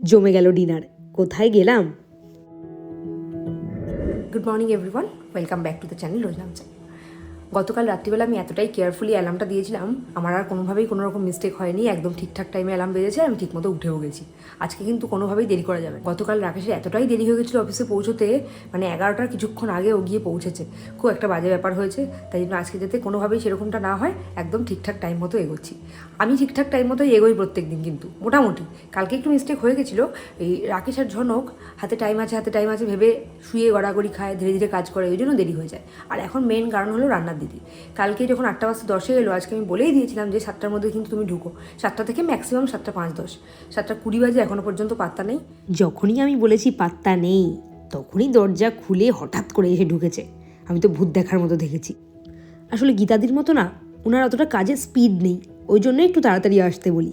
জমে গেল ডিনার। কোথায় গেলাম? Good morning everyone, welcome back to the channel রোজনাম চাই। গতকাল রাত্রিবেলা আমি এতটাই কেয়ারফুলি অ্যালার্মটা দিয়েছিলাম, আমার আর কোনোভাবেই কোনো রকম মিস্টেক হয়নি। একদম ঠিকঠাক টাইমে অ্যালার্ম বেজেছে, আমি ঠিকমতো উঠেও গেছি। আজকে কিন্তু কোনোভাবেই দেরি করা যাবে। গতকাল রাকেশের এতটাই দেরি হয়ে গেছিলো অফিসে পৌঁছতে, মানে 11টার কিছুক্ষণ আগে ও গিয়ে পৌঁছেছে। খুব একটা বাজে ব্যাপার হয়েছে, তাই জন্য আজকে যাতে কোনোভাবেই সেরকমটা না হয়, একদম ঠিকঠাক টাইম মতো এগোচ্ছি। আমি ঠিকঠাক টাইম মতোই এগোই প্রত্যেক দিন, কিন্তু মোটামুটি কালকে একটু মিস্টেক হয়ে গেছিলো। এই রাকেশ আর ঝনক হাতে টাইম আছে ভেবে শুয়ে গড়াগড়ি খায়, ধীরে ধীরে কাজ করে, ওই জন্য দেরি হয়ে যায়। আর এখন মেন কারণ হলো রান্নার দিদি। কালকে যখন 8:10 এলো, আজকে আমি বলেই দিয়েছিলাম যে 7টার মধ্যে কিন্তু তুমি ঢুকো। 7টা থেকে ম্যাক্সিমাম 7:05-10, 7:20 বাজে, এখনও পর্যন্ত পাত্তা নেই। যখনই আমি বলেছি পাত্তা নেই, তখনই দরজা খুলে হঠাৎ করে এসে ঢুকেছে। আমি তো ভূত দেখার মতো দেখেছি। আসলে গীতাদির মতো না, ওনার অতটা কাজের স্পিড নেই, ওই জন্য একটু তাড়াতাড়ি আসতে বলি।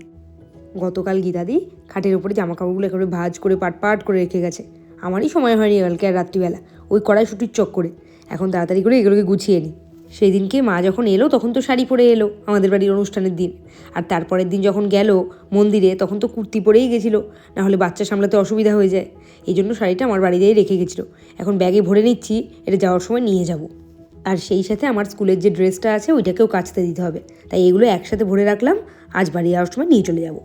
গতকাল গীতাদি খাটের ওপরে জামাকাপড়গুলো একেবারে ভাঁজ করে পাট করে রেখে গেছে। আমারই সময় হয়নি কালকে আর রাত্রিবেলা ওই কড়াইশুটির চক্করে। এখন তাড়াতাড়ি করে এগুলোকে গুছিয়ে নিই। সেই দিনকে মা যখন এলো তখন তো শাড়ি পরে এলো আমাদের বাড়ির অনুষ্ঠানের দিন, আর তারপরের দিন যখন গেল মন্দিরে তখন তো কুর্তি পরেই গেছিলো, নাহলে বাচ্চা সামলাতে অসুবিধা হয়ে যায়। এই জন্য শাড়িটা আমার বাড়িতেই রেখে গেছিলো। এখন ব্যাগে ভরে নিচ্ছি, এটা যাওয়ার সময় নিয়ে যাব। আর সেই সাথে আমার স্কুলের যে ড্রেসটা আছে ওইটাকেও কাচতে দিতে হবে, তাই এগুলো একসাথে ভরে রাখলাম, আজ বাড়ি যাওয়ার সময় নিয়ে চলে যাব।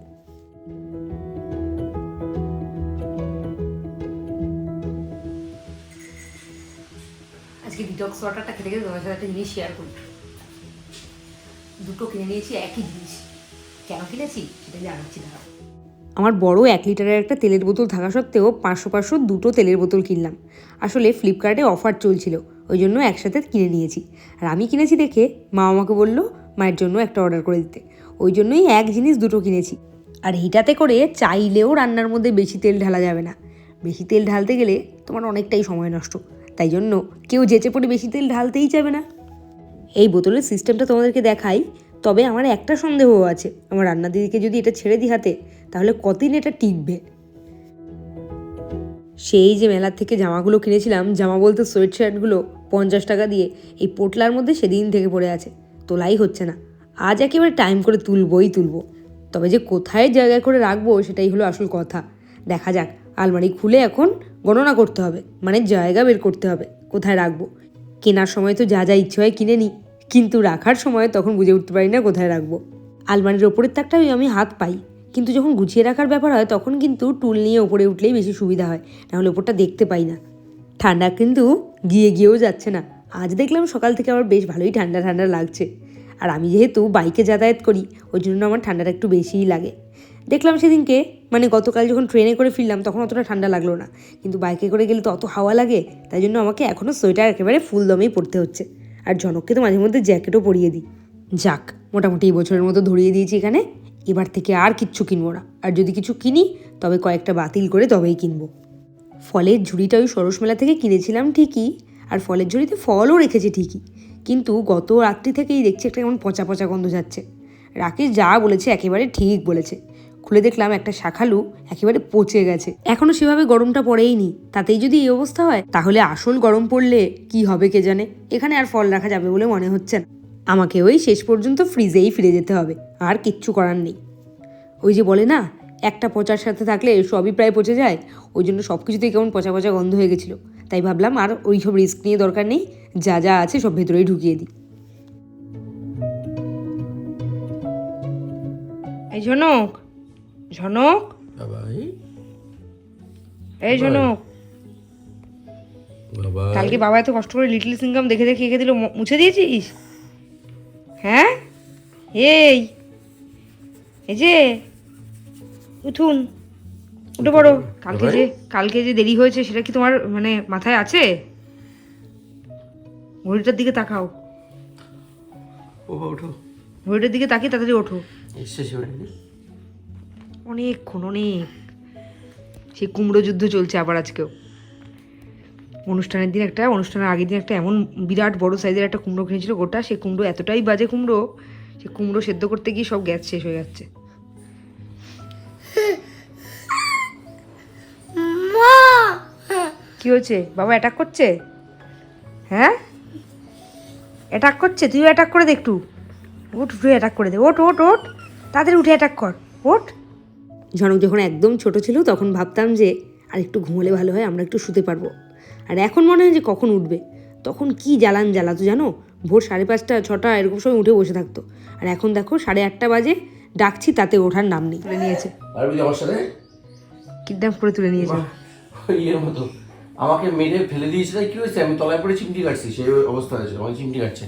আজকে ডিটক্স ওয়াটারটা খেতে গেলে তোমার সাথে একটা জিনিস শেয়ার করি। দুটো কিনে নিয়েছি, একই জিনিস। কেন কিনেছি সেটা জানাচ্ছি দাঁড়াও। আমার বড় 1 লিটারের একটা তেলের বোতল থাকা সত্ত্বেও 500 দুটো তেলের বোতল কিনলাম। আসলে ফ্লিপকার্টে অফার চলছিল, ওই জন্য একসাথে কিনে নিয়েছি। আর আমি কিনেছি দেখে মা আমাকে বললো মায়ের জন্য একটা অর্ডার করে দিতে, ওই জন্যই এক জিনিস দুটো কিনেছি। আর এইটাতে করে চাইলেও রান্নার মধ্যে বেশি তেল ঢালা যাবে না। বেশি তেল ঢালতে গেলে তোমার অনেকটাই সময় নষ্ট, তাই জন্য কেউ যেচে পড়ে বেশি তেল ঢালতেই যাবে না। এই বোতলের সিস্টেমটা তোমাদেরকে দেখাই, তবে আমার একটা সন্দেহ আছে, আমার রান্না দিদিকে যদি এটা ছেড়ে দিই হাতে, তাহলে কতদিন এটা টিকবে। সেই যে মেলার থেকে জামাগুলো কিনেছিলাম, জামা বলতে সোয়েট শার্টগুলো 50 টাকা দিয়ে, এই পোটলার মধ্যে সেদিন থেকে পড়ে আছে, তোলাই হচ্ছে না। আজ একেবারে টাইম করে তুলবো। তবে যে কোথায় জায়গায় করে রাখবো সেটাই হলো আসল কথা। দেখা যাক, আলমারি খুলে এখন গণনা করতে হবে, মানে জায়গা বের করতে হবে কোথায় রাখবো। কেনার সময় তো যা ইচ্ছে হয় কিনে নিই, কিন্তু রাখার সময় তখন বুঝে উঠতে পারি না কোথায় রাখবো। আলমারির ওপরের তাকটাই আমি হাত পাই, কিন্তু যখন গুছিয়ে রাখার ব্যাপার হয় তখন কিন্তু টুল নিয়ে ওপরে উঠলেই বেশি সুবিধা হয়, নাহলে ওপরটা দেখতে পাই না। ঠান্ডা কিন্তু গিয়েও যাচ্ছে না। আজ দেখলাম সকাল থেকে আমার বেশ ভালোই ঠান্ডা লাগছে। আর আমি যেহেতু বাইকে যাতায়াত করি, ওই জন্য আমার ঠান্ডাটা একটু বেশিই লাগে। দেখলাম সেদিনকে, মানে গতকাল যখন ট্রেনে করে ফিরলাম তখন অতটা ঠান্ডা লাগলো না, কিন্তু বাইকে করে গেলে তো অত হাওয়া লাগে, তাই জন্য আমাকে এখনও সোয়েটার একেবারে ফুল দমেই পরতে হচ্ছে। আর জনককে তো মাঝে মধ্যে জ্যাকেটও পরিয়ে দিই। যাক, মোটামুটি এই বছরের মতো ধরিয়ে দিয়েছি এখানে। এবার থেকে আর কিচ্ছু কিনবো না, আর যদি কিছু কিনি তবে কয়েকটা বাতিল করে তবেই কিনবো। ফলের ঝুড়িটা ওই সরস মেলা থেকে কিনেছিলাম ঠিকই, আর ফলের ঝুড়িতে ফলও রেখেছি ঠিকই, কিন্তু গত রাত্রি থেকেই দেখছি একটা কেমন পচা গন্ধ যাচ্ছে। রাকেশ যা বলেছে একেবারে ঠিক বলেছে। খুলে দেখলাম একটা শাখালু একেবারে পচে গেছে, এখনও সেভাবে গরমটা পড়েইনি। তাতেই যদি এই অবস্থা হয়, তাহলে আসল গরম পড়লে কি হবে কে জানে। এখানে আর ফল রাখা যাবে বলে মনে হচ্ছে না। আমাকে ওই শেষ পর্যন্ত ফ্রিজেই ফিরে যেতে হবে, আর কিচ্ছু করার নেই। ওই যে বলে না, একটা পচার সাথে থাকলে সবই প্রায় পচে যায়, ওই জন্য সব কিছুতেই কেমন পচা গন্ধ হয়ে গেছিলো। তাই ভাবলাম আর ওই সব রিস্ক নিয়ে দরকার নেই, যা আছে সব ভেতরেই ঢুকিয়ে দিই। এই ঝনক, এই ঝনক, কালকে বাবা এত কষ্ট করে লিটল সিঙ্গাম দেখে এঁকে দিল, মুছে দিয়েছিস? হ্যাঁ, এই যে উঠুন, উঠে পড়ো। কালকে যে দেরি হয়েছে সেটা কি তোমার মানে মাথায় আছে? ঘড়িটার দিকে তাকাও, ঘড়িটার দিকে তাকিয়ে তাড়াতাড়ি ওঠো। অনেকক্ষণ, সেই কুমড়ো যুদ্ধ চলছে আবার আজকেও। অনুষ্ঠানের আগের দিন একটা এমন বিরাট বড় সাইজের একটা কুমড়ো কিনেছিল গোটা, সেই কুমড়ো এতটাই বাজে কুমড়ো, সে কুমড়ো সেদ্ধ করতে গিয়ে সব গ্যাস শেষ হয়ে যাচ্ছে। কি হয়েছে? বাবা অ্যাটাক করছে? হ্যাঁ, অ্যাটাক করছে? তুইও অ্যাটাক করে দে একটু। উঠে অ্যাটাক করে দে, ওঠ, তাড়াতাড়ি উঠে অ্যাটাক কর, ওঠ। ঝনক যখন একদম ছোট ছিল তখন ভাবতাম যে আর একটু ঘুমোলে ভালো হয়, আমরা একটু শুতে পারবো। আর এখন মনে হয় যে কখন উঠবে। তখন কি জ্বালাতো জানো, ভোর 5:30 6টা এরকম সময় উঠে বসে থাকতো। আর এখন দেখো 8:30 বাজে, ডাকছি তাতে ওঠার নাম নেই। তুলে নিয়েছে, কিডন্যাপ করে তুলে নিয়েছে। ইয়ের মতো আমাকে মেরে ফেলে দিয়েছে, তাই কি হয়েছে? আমি তলায় পড়ে চিমটি কাটছি, সেই অবস্থা হয়েছে, আমার চিমটি কাটছে।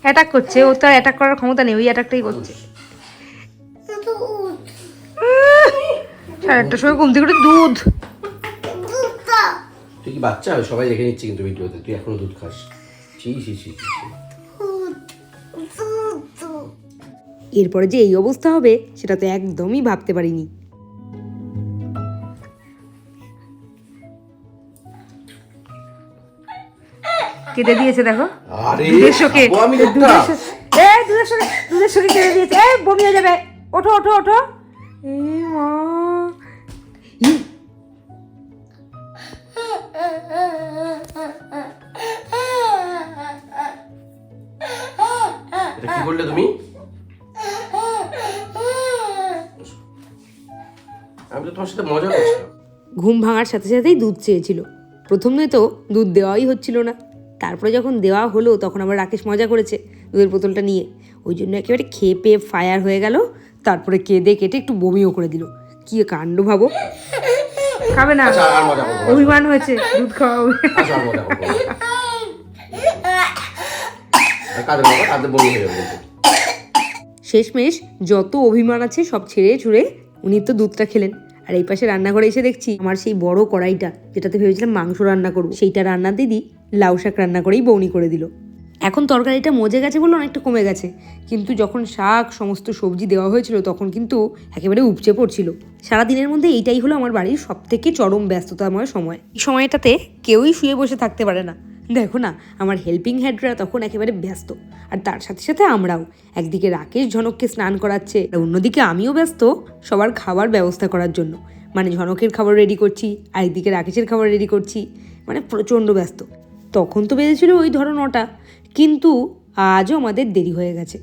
অ্যাটাক করছে, ও তো অ্যাটাক করার ক্ষমতা নেই, ওই অ্যাটাকটাই করছে। 8:30 সময় ঘুম থেকে উঠে দুধ। তুই কি বাচ্চা? সবাই দেখে নিচ্ছে কিন্তু ভিডিওতে, তুই এখনো দুধ খাস। ছি ছি ছি ছি। এরপরে যে এই অবস্থা হবে সেটা তো একদমই ভাবতে পারিনি। কেটে দিয়েছে দেখো, আরে দুধের শোকে, খাবো আমি দুধটা। দুধের শোকে কেটে দিয়েছে। বমি হয়ে যাবে, ওঠো ওঠো ওঠো। এই মা, এটা কি করলে তুমি? আমি তো তোমার সাথে মজা করছিলাম। ঘুম ভাঙার সাথে সাথেই দুধ চেয়েছিল। প্রথমে তো দুধ দেওয়াই হচ্ছিল না, তারপরে যখন দেওয়া হলো তখন আবার রাকেশ মজা করেছে দুধের বোতলটা নিয়ে, ওই জন্য একেবারে খেয়ে পেয়ে ফায়ার হয়ে গেল। তারপরে কেঁদে কেটে একটু বমিও করে দিল। কি কাণ্ড ভাবো। খাবে না, আচ্ছা, আর মজা করবো। অভিমান হয়েছে, দুধ খাওয়াবে। আচ্ছা, আর মজা করবো। কাঁদে বাবা, কাঁদে বমি হয়ে যাবে। শেষমেশ যত অভিমান আছে সব ছেড়ে ছুড়ে উনি তো দুধটা খেলেন। আর এই পাশে রান্নাঘরে এসে দেখছি আমার সেই বড় কড়াইটা, যেটাতে ভেবেছিলাম মাংস রান্না করবো, সেইটা রান্নার দিদি লাউ শাক রান্না করেই বউনি করে দিল। এখন তরকারিটা মজে গেছে বলে অনেকটা কমে গেছে, কিন্তু যখন শাক সমস্ত সবজি দেওয়া হয়েছিল তখন কিন্তু একেবারে উপচে পড়ছিল। সারাদিনের মধ্যে এইটাই হলো আমার বাড়ির সব থেকে চরম ব্যস্ততাময় সময়। এই সময়টাতে কেউই শুয়ে বসে থাকতে পারে না। দেখো না, আমার হেল্পিং হ্যান্ডরা তখন একেবারে ব্যস্ত, আর তার সাথে সাথে আমরাও। একদিকে রাকেশ ঝনককে স্নান করাচ্ছে, আর অন্যদিকে আমিও ব্যস্ত সবার খাবার ব্যবস্থা করার জন্য। মানে ঝনকের খাবার রেডি করছি, আরেকদিকে রাকেশের খাবার রেডি করছি, মানে প্রচণ্ড ব্যস্ত। তখন তো বেজেছিল ওই ধরো 9টা, কিন্তু আজও আমাদের দেরি হয়ে গেছে।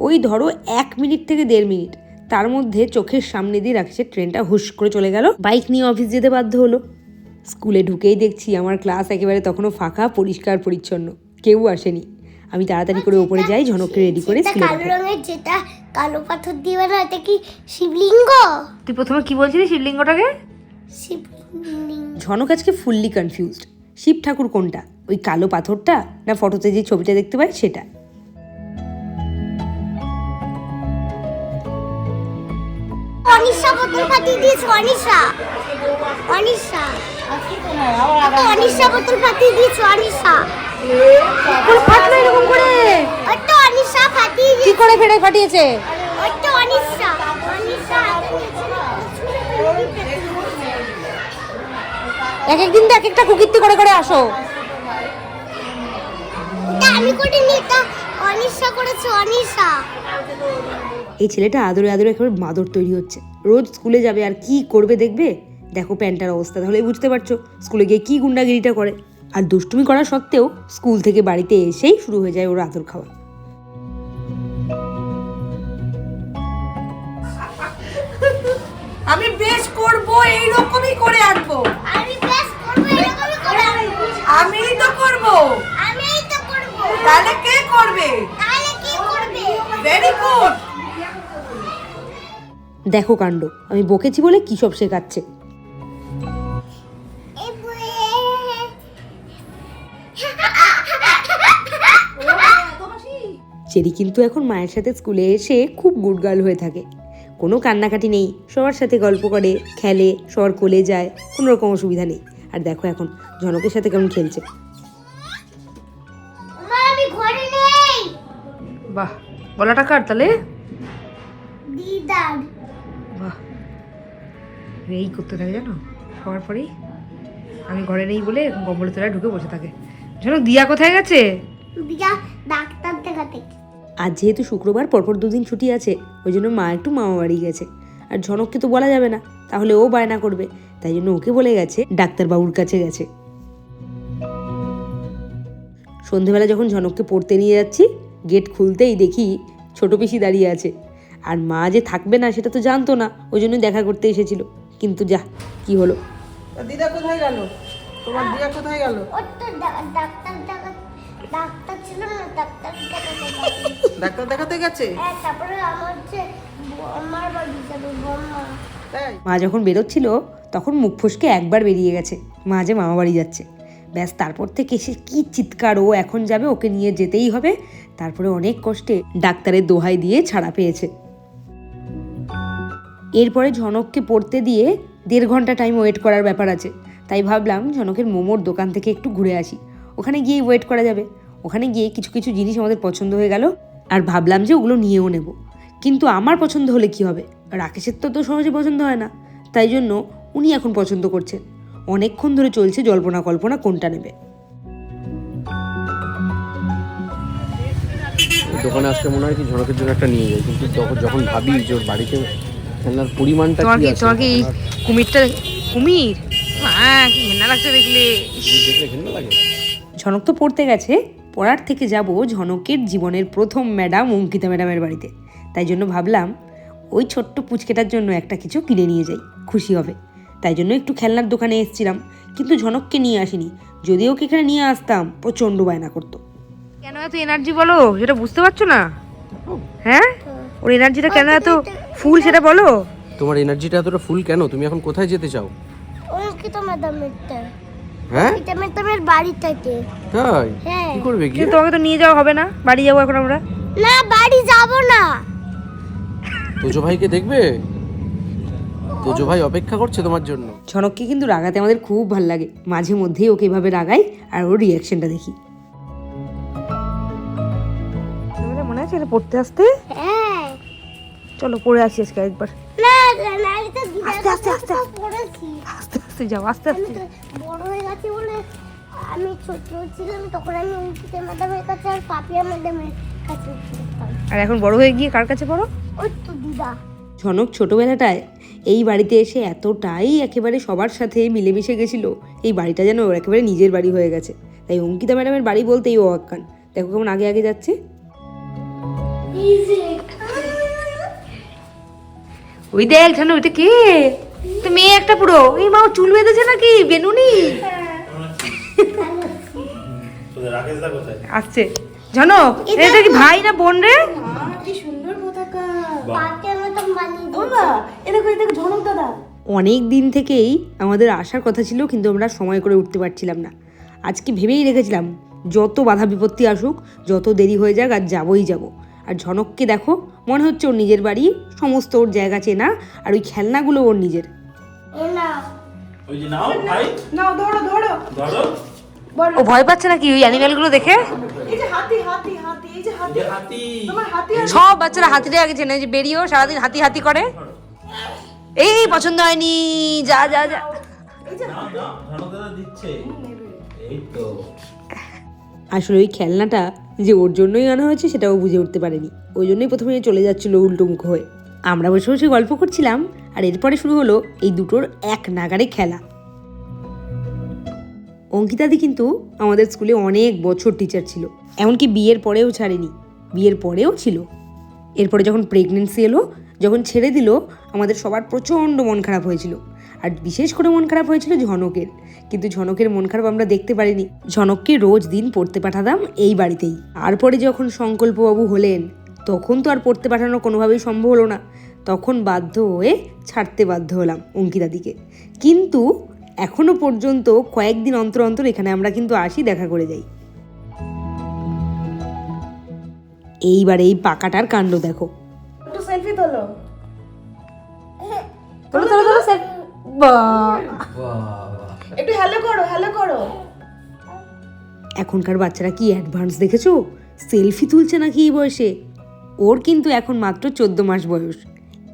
ওই ধরো 1 মিনিট থেকে 1.5 মিনিট, তার মধ্যে চোখের সামনে দিয়ে রাকেশের ট্রেনটা হুশ করে চলে গেল। বাইক নিয়ে অফিস যেতে বাধ্য হলো। স্কুলে ঢুকেই দেখছি আমার ক্লাস একেবারে তখনও ফাঁকা, পরিষ্কার পরিচ্ছন্ন, কেউ আসেনি। আমি তাড়াতাড়ি করে ওপরে যাই, ঝনককে রেডি করে স্কুলে কালো রঙের যেটা কালো পাথর দিয়ে বানানো, এটা কি শিবলিঙ্গ? তুই প্রথমে কি বলছিলি শিবলিঙ্গটাকে? শিবলিঙ্গ। ঝনক আজকে ফুললি কনফিউজড। শিব ঠাকুর কোনটা, ওই কালো পাথরটা না ফটোতে যে ছবিটা দেখতে পাই সেটা? অনিশা বোতল ফাটিয়ে দিয়েছে, অনিশা অনিশা অনিশা বোতল ফাটিয়ে দিয়েছে, অনিশা। ফাটলো এরকম করে? ওটা অনিশা ফাটিয়ে কি করে ফেটে ফাটিয়েছে? ওটা অনিশা অনিশা এক একদিন তো এক একটা কুকীর্তি করে করে আসো। এটা আমি করিনি, এটা অনিশা করেছে, অনিশা। এই ছেলেটা আদরে আদরে একেবারে মাদর তৈরি হচ্ছে। রোজ স্কুলে যাবে আর কি করবে দেখবে। দেখো প্যান্টার অবস্থা, তাহলে বুঝতে পারছো স্কুলে গিয়ে কি গুন্ডাগিরিটা করে। আর দুষ্টুমি করা সত্ত্বেও স্কুল থেকে বাড়িতে এসেই শুরু হয়ে যায় ওর আদর খাওয়া। আমি বেশ করব, এইরকমই করে আনবো। আমি বেশ করব, এরকমই করে আনবো। আমিই তো করব। আমিই তো করব। তাহলে কে করবে? তাহলে কি করবে? Very good. দেখো কাণ্ড, আমি বকেছি বলে কি সব শেখাচ্ছে। চেরি কিন্তু এখন মায়ের সাথে স্কুলে এসে খুব গুড গার্ল হয়ে থাকে। কোনো কান্নাকাটি নেই, সবার সাথে গল্প করে, খেলে, সবার কোলে যায়, কোনো রকম অসুবিধা নেই। আর দেখো এখন ঝনকের সাথে কেমন খেলছে। মা, আমি ঘরে নেই। বাহ, গলাটা কাট তাহলে। দিদার। বাহ, এই করতে থাকে জানো, খাওয়ার পরেই আমি ঘরে নেই বলে কম্বলের তলায় ঢুকে বসে থাকে। ঝনক দিয়া কোথায় গেছে? দিদা ডাক্তার দেখাতে। আজ যেহেতু শুক্রবার, পরপর 2 দিন ছুটি আছে, ওই জন্য মা একটু মামা বাড়ি গেছে। আর ঝনককে তো বলা যাবে না, তাহলে ও বায়না করবে, তাই জন্য ওকে বলে গেছে ডাক্তারবাবুর কাছে গেছে। সন্ধেবেলা যখন ঝনককে পড়তে নিয়ে যাচ্ছি, গেট খুলতেই দেখি ছোট পিসি দাঁড়িয়ে আছে। আর মা যে থাকবে না সেটা তো জানতো না, ওই জন্য দেখা করতে এসেছিল। কিন্তু যা কি হলো। দিদা কোথায় গেল? তোমার দিদা কোথায় গেল? ওর তো ডাক্তার ছিল না, ডাক্তার দেখাতে গেছে? হ্যাঁ, তারপরে আমার বাড়ি যাবে বম্মা। তাই? মা যখন বেরোচ্ছিল তখন মুখ ফসকে একবার বেরিয়ে গেছে মা যে মামা বাড়ি যাচ্ছে। ব্যাস তারপর থেকে সে কি চিৎকার, ও এখন যাবে, ওকে নিয়ে যেতেই হবে। তারপরে অনেক কষ্টে ডাক্তারের দোহাই দিয়ে ছাড়া পেয়েছে। এরপরে ঝনককে পড়তে দিয়ে 1.5 ঘন্টা টাইম ওয়েট করার ব্যাপার আছে। তাই ভাবলাম ঝনকের মোমোর দোকান থেকে একটু ঘুরে আসি, ওখানে গিয়েই ওয়েট করা যাবে। ওখানে গিয়ে কিছু কিছু জিনিস আমাদের পছন্দ হয়ে গেল, আর ভাবলাম যে ওগুলো নিয়েও নেব। কিন্তু আমার পছন্দ হলে কি হবে, রাকেশের তো সহজে পছন্দ হয় না। তাই জন্য উনি এখন পছন্দ করছেন। অনেকক্ষণ ধরে চলছে জল্পনা কল্পনা কোনটা নেবে। দোকানে আসলে মনে হয় কি ঝনকের জন্য একটা নিয়ে যাই, কিন্তু যখন ভাবি যে ওর বাড়িতে খেলনার পরিমাণটা কি আছে, তোমার কি এই কুমিরটা কুমির? হ্যাঁ, কি ঘেন্না লাগছে দেখলে। দেখলে ঘেন্না লাগে। ঝনক তো পড়তে গেছে, পড়ার থেকে যাব ঝনকের জীবনের প্রথম ম্যাডাম অঙ্কিতা ম্যাডামের বাড়িতে। তাই জন্য ভাবলাম ওই ছোট্ট পুচকেটার জন্য একটা কিছু কিনে নিয়ে যাই, খুশি হবে। তাই জন্য একটু খেলনার দোকানে এসেছিলাম, কিন্তু ঝনককে নিয়ে আসিনি। যদি ওকে এখানে নিয়ে আসতাম প্রচণ্ড বায়না করতো। কেন এত এনার্জি বলো, সেটা বুঝতে পারছো না? হ্যাঁ, ওর এনার্জিটা কেন এত ফুল সেটা বলো। তোমার এনার্জিটা এতটা ফুল কেন? তুমি এখন কোথায় যেতে চাও? অঙ্কিতা ম্যাডামেরটা, হ্যাঁ অঙ্কিতা ম্যাডামের বাড়িটাতে। তাই? হ্যাঁ। কি করবে কি? কিন্তু তোমাকে তো নিয়ে যাওয়া হবে না, বাড়ি যাবো এখন আমরা। না, বাড়ি যাব না। তোজো ভাইকে দেখবে? তোজো ভাই অপেক্ষা করছে তোমার জন্য। ঝনককে কিন্তু রাগাতে আমাদের খুব ভালো লাগে, মাঝে মধ্যেই ওকে এভাবে রাগাই আর ওর রিয়াকশনটা দেখি। মনে আছে পড়তে আসতে? হ্যাঁ। চলো পড়ে আসি আজকে একবার। না, নাইলে তো দিদা আস্তে, আস্তে, আস্তে। পড়েছি। আস্তে আস্তে যাও, আস্তে আমি আস্তে। তো বড় হয়ে গেছি বলে, আমি ছোট ছিলাম তখন আমি অঙ্কিতা ম্যাডামের কাছে আর পাপিয়া ম্যাডামের কাছে যেতাম। আর এখন বড় হয়ে গিয়ে কার কাছে পড়ো? ওই তো দিদা। ঝনক ছোটবেলাটায় এই বাড়িতে এসে এতটাই একেবারে সবার সাথে মিলেমিশে গেছিল, এই বাড়িটা যেন ওর একেবারে নিজের বাড়ি হয়ে গেছে। তাই অঙ্কিতা ম্যাডামের বাড়ি বলতেই ও অজ্ঞান। দেখো কেমন আগে আগে যাচ্ছে। ওই দেখ জানো, ওইটা কে? তো মেয়ে একটা পুরো। এই মা, চুল বেঁধেছে নাকি বেনুনি? আসছে ঝনক। এটা কি ভাই না বোন রে? কি সুন্দর পতাকা। পাপিয়া ম্যাডাম বানিয়ে ওমা, এই দেখো ঝনক দাদা। অনেক দিন থেকেই আমাদের আসার কথা ছিল, কিন্তু আমরা সময় করে উঠতে পারছিলাম না। আজকে ভেবেই রেখেছিলাম যত বাধা বিপত্তি আসুক, যত দেরি হয়ে যাক, আর যাবই যাব। আর ঝনককে দেখো, মনে হচ্ছে ওর নিজের বাড়ি, সমস্ত ওর জায়গা চেনা, আর ওই খেলনাগুলো ওর নিজের। ওই যে নাও ভাই, নাও, ধরো ধরো। ধরো। ও ভয় পাচ্ছে নাকি ওই অ্যানিমেলগুলো দেখে? এই যে হাতি হাতি হাতি, এই যে হাতি। হাতি। তোমার হাতি আছে? সব বাচ্চারা হাতিটা আগে চেনে, যে বেরিয়েও সারাদিন হাতি হাতি করে। এই পছন্দ হয়নি, যা যা যা। নাও নাও, ঝনকদাদা দিচ্ছে। এই তো। আসলে ওই খেলনাটা যে ওর জন্যই আনা হয়েছে সেটাও বুঝে উঠতে পারেনি, ওই জন্যই প্রথমে চলে যাচ্ছিল উল্টো মুখ হয়ে। আমরা বসে বসে গল্প করছিলাম, আর এরপরে শুরু হলো এই দুটোর এক নাগারে খেলা। অঙ্কিতাদি কিন্তু আমাদের স্কুলে অনেক বছর টিচার ছিল, এমনকি বিয়ের পরেও ছাড়েনি, বিয়ের পরেও ছিল। এরপরে যখন প্রেগনেন্সি এলো, যখন ছেড়ে দিল, আমাদের সবার প্রচণ্ড মন খারাপ হয়েছিল। আর বিশেষ করে মন খারাপ হয়েছিল ঝনকের। কিন্তু ঝনকের মন খারাপ আমরা দেখতে পারিনি। ঝনককে রোজ দিন পড়তে পাঠাতাম এই বাড়িতেই। তারপরে যখন সংকল্পবাবু হলেন, তখন তো আর পড়তে পাঠানো কোনোভাবেই সম্ভব হলো না। তখন বাধ্য হয়ে ছাড়তে বাধ্য হলাম অঙ্কিতাদিকে। কিন্তু এখনো পর্যন্ত কয়েকদিন অন্তর অন্তর এখানে আমরা কিন্তু আসি, দেখা করে যাই। এইবার এই পাকাটার কাণ্ড দেখো। একটু সেলফি তোলো। তোলো তোলো তোলো স্যার। একটু হ্যালো করো, হ্যালো করো। এখনকার বাচ্চারা কি অ্যাডভান্স দেখেছো, সেলফি তুলছে নাকি এই বয়সে। ওর কিন্তু এখন মাত্র 14 মাস বয়স।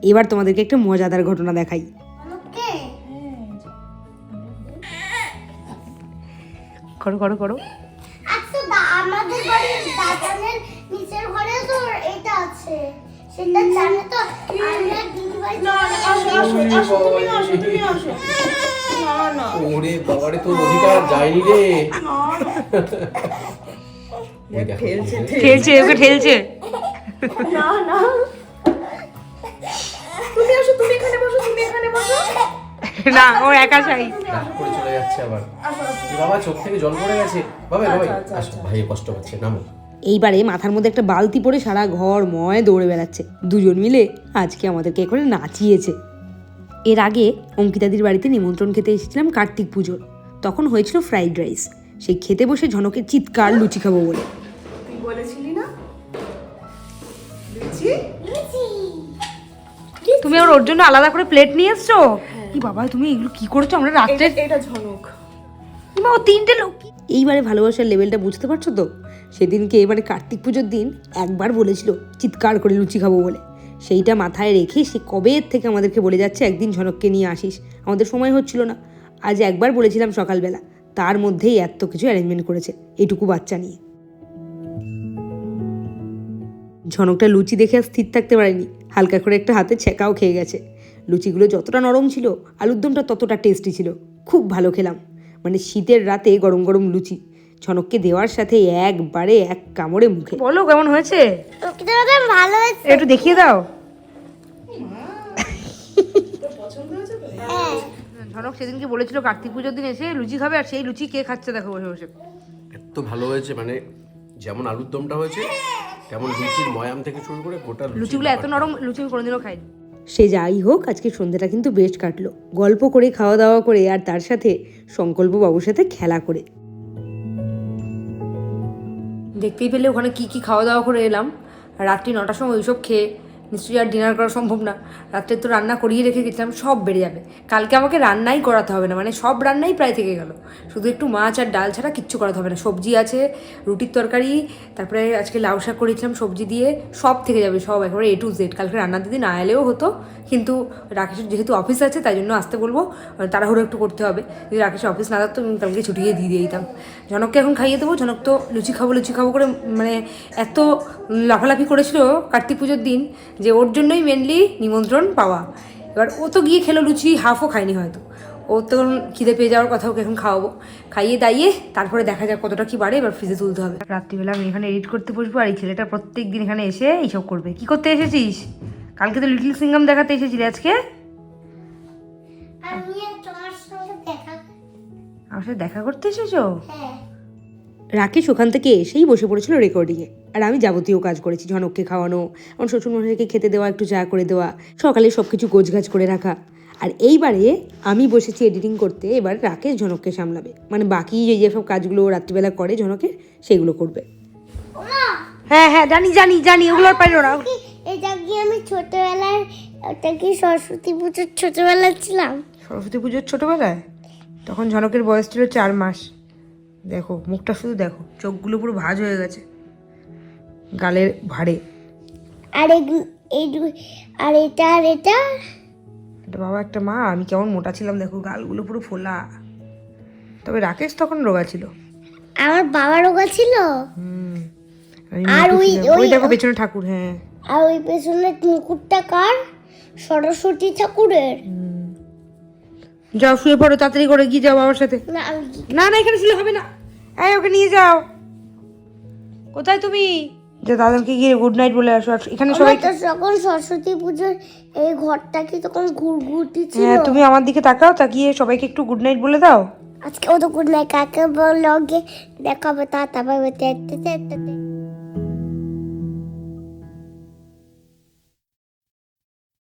এবার তোমাদেরকে একটা মজাদার ঘটনা দেখাই। করো করো করো। আচ্ছা, আমাদের বাড়ির দাদানের নিচের ঘরে তো এটা আছে, সেটা জানে তো। আমরা দিদি ভাই না, আসো আসো আসো, তুমি আসো, তুমি আসো। না না ওরে বাবারে, তোর অধিকার যায়নি রে। ঠেলছে ঠেলছে, ওকে ঠেলছে। না না তুমি আসো, তুমি এখানে বসো, তুমি এখানে বসো। না ও একা চাই। রাগ করে চলে যাচ্ছে আবার। কি বাবা চোখ থেকে জল পড়ে গেছে। বাবা বাবা আসো, ভাই কষ্ট পাচ্ছে, নামো। এইবারে মাথার মধ্যে একটা বালতি পরে সারা ঘর ময় দৌড়ে বেড়াচ্ছে। দুজন মিলে আজকে আমাদেরকে করে নাচিয়েছে। এর আগে অঙ্কিতাদির বাড়িতে নিমন্ত্রণ খেতে এসেছিলাম কার্তিক পুজোর। তখন হয়েছিল ফ্রাইড রাইস। সেই খেতে বসে ঝনকের চিৎকার লুচি খাবো বলে। তুই বলেছিলি না লুচি? তুমি ওর জন্য আলাদা করে প্লেট নিয়ে এসছো? কি বাবা তুমি এগুলো কি করেছো? আমরা রাত্রে এটা ঝনক। কিংবা ও 3টে লোক। এইবারে ভালোবাসার লেভেলটা বুঝতে পারছো তো? সেদিনকে এবারে কার্তিক পুজোর দিন একবার বলেছিল চিৎকার করে লুচি খাবো বলে। সেইটা মাথায় রেখে সে কবে থেকে আমাদেরকে বলে যাচ্ছে একদিন ঝনককে নিয়ে আসিস। আমাদের সময় হচ্ছিল না। আজ একবার বলেছিলাম সকালবেলা, তার মধ্যেই এত কিছু অ্যারেঞ্জমেন্ট করেছে এইটুকু বাচ্চা নিয়ে। ঝনকটা লুচি দেখে আর স্থির থাকতে পারেনি, হালকা করে একটা হাতে ছেঁকাও খেয়ে গেছে। লুচিগুলো যতটা নরম ছিল আলুর দমটা ততটা টেস্টি ছিল। খুব ভালো খেলাম, মানে শীতের রাতে গরম গরম লুচি ঝনককে দেওয়ার সাথে একবারে এক কামড়ে মুখে। বলো কেমন হয়েছে? অঙ্কিতা ম্যাডাম ভালো হয়েছে। একটু দেখিয়ে দাও। হ্যাঁ ঝনক সেদিনকে বলেছিল কার্তিক পুজোর দিন এসে লুচি খাবে, আর সেই লুচি কে খাচ্ছে দেখো বসে বসে। এত ভালো হয়েছে, মানে যেমন আলুর দমটা হয়েছে তেমন লুচির ময়াম থেকে শুরু করে গোটা লুচিগুলো এত নরম লুচি আমি কোনোদিনও খাইনি। সে যাই হোক, আজকে সন্ধ্যাটা কিন্তু বেশ কাটলো, গল্প করে খাওয়া দাওয়া করে আর তার সাথে সংকল্প বাবুর সাথে খেলা করে। দেখতেই পেলে ওখানে কি কি খাওয়া দাওয়া করে এলাম। রাত্রি 9টার সময় ওইসব খেয়ে নিশ্চয়ই আর ডিনার করা সম্ভব না। রাত্রে তো রান্না করিয়ে রেখে গেছিলাম, সব বেড়ে যাবে। কালকে আমাকে রান্নাই করাতে হবে না, মানে সব রান্নাই প্রায় থেকে গেল। শুধু একটু মাছ আর ডাল ছাড়া কিচ্ছু করাতে হবে না। সবজি আছে, রুটির তরকারি, তারপরে আজকে লাউ শাক করেছিলাম সবজি দিয়ে, সব থেকে যাবে, সব একেবারে A to Z। কালকে রান্নার দিদি না এলেও হতো, কিন্তু রাকেশের যেহেতু অফিস আছে তাই জন্য আসতে বলবো, তাড়াহুড়ো একটু করতে হবে। যদি রাকেশের অফিস না থাকতো আমি কালকে ছুটিয়ে দিয়ে দিতাম। ঝনককে এখন খাইয়ে দেবো। ঝনক তো লুচি খাবো করে মানে এত লাফালাফি করেছিল কার্তিক পুজোর দিন যে ওর জন্যই মেনলি নিমন্ত্রণ পাওয়া। এবার ও তো গিয়ে খেলো লুচি, হাফও খায়নি হয়তো। ও তো খিদে পেয়ে যাওয়ার কথা, ওকে এখন খাওয়াবো। খাইয়ে দাইয়ে তারপরে দেখা যাক কতটা কি বাড়ে, এবার ফ্রিজে তুলতে হবে। রাত্রিবেলা আমি এখানে এডিট করতে বসবো, আর এই ছেলেটা প্রত্যেক দিন এখানে এসে এইসব করবে। কি করতে এসেছিস? কালকে তো লিটল সিঙ্গাম দেখাতে এসেছিলি, আজকে আমি আর তোমার সঙ্গে দেখা। আমার সাথে দেখা করতে এসেছো? হ্যাঁ রাকেশ ওখান থেকে এসেই বসে পড়েছিল রেকর্ডিংয়ে, আর আমি যাবতীয় কাজ করেছি। ঝনককে খাওয়ানো, আমার শ্বশুরমশাইকে খেতে দেওয়া, একটু চা করে দেওয়া, সকালে সব কিছু গোছগাছ করে রাখা। আর এইবারে আমি বসেছি এডিটিং করতে। এবার রাকেশ ঝনককে সামলাবে, মানে বাকি যেসব কাজগুলো রাত্রিবেলা করে ঝনকের, সেগুলো করবে। হ্যাঁ হ্যাঁ জানি ওগুলো আর পাইলো না। এটা কি আমি ছোটবেলায়, ওটা কি সরস্বতী পুজোর ছোটবেলায় ছিলাম? সরস্বতী পুজোর ছোটবেলায় তখন ঝনকের বয়স ছিল 4 মাস। দেখো মুখটা শুধু দেখো, চোখগুলো পুরো ভাঁজ হয়ে গেছে গালের ভাড়ে। আর আর এটা এটা বাবা একটা মা, আমি কেমন মোটা ছিলাম দেখো, গালগুলো পুরো ফোলা। তবে রাকেশ তখন রোগা ছিল। আমার বাবা রোগা ছিল। আর ওই দেখো পেছনে ঠাকুর। হ্যাঁ, আর ওই পেছনে মুকুটটা কার? সরস্বতী ঠাকুরের। যাও শুয়ে পড়ো তাড়াতাড়ি করে, গিয়ে যাও বাবার সাথে। না আমি না এখানে ছিল হবে না, এই ওকে নিয়ে যাও। কোথায় তুমি? যে দাদাকে গিয়ে গুড নাইট বলে আসো। আর এখানে সবাই তো যখন সরস্বতী পুজোর এই ঘরটা কি তখন ঘুরঘুরতি ছিল। হ্যাঁ, তুমি আমার দিকে তাকাও, তাকিয়ে সবাইকে একটু গুড নাইট বলে দাও। আজকে ও তো গুড নাইট কাকে বললো, দেখাবে তা তারপর